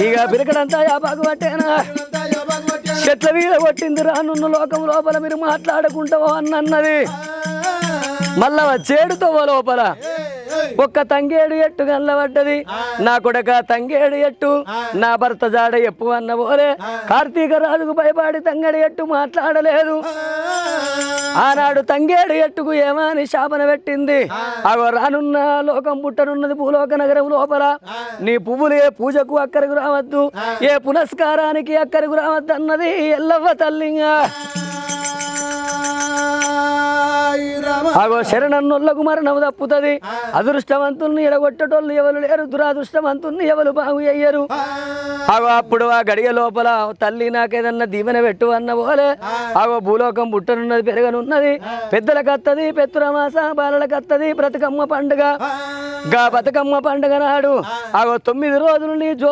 ఇక పిరకడంతా యాపాకు పట్టేనా చెట్ల మీద కొట్టింది రానున్న లోకం లోపల మీరు మాట్లాడుకుంటావో అన్నది మళ్ళా వచ్చేడుతో లోపల ఒక్క తంగేడు ఎట్టు గల్లబడ్డది నా కొడక తంగేడు ఎట్టు నా భర్త జాడ ఎప్పు అన్న పోలే కార్తీక రాజుకు భయపడి తంగడి ఎట్టు మాట్లాడలేదు ఆనాడు తంగేడు ఎట్టుకు ఏమని శాపన పెట్టింది అగో రానున్న లోకం పుట్టనున్నది భూలోక నగరం లోపల నీ పువ్వులు ఏ పూజకు అక్కడికి రావద్దు ఏ పునస్కారానికి అక్కడికి రావద్దు అన్నది ఎల్లవ్వ తల్లిగా అగో శరణన్నోళ్లకు మరణం తప్పుతుంది అదృష్టవంతుల్ని ఎడగొట్టేటోళ్ళు ఎవరు లేరు దురాదృష్టవంతుల్ని ఎవరు బాగు అయ్యరు అగో అప్పుడు ఆ గడియ లోపల తల్లి నాకేదన్నా దీవెన పెట్టు అన్న పోలే అగో భూలోకం పుట్టనున్నది పెరగనున్నది పెద్దలకు వస్తుంది పెత్తురమాస బాలలకు వస్తుంది బ్రతుకమ్మ పండుగ గా బతుకమ్మ పండుగ నాడు అగో 9 రోజులు నీ జోరు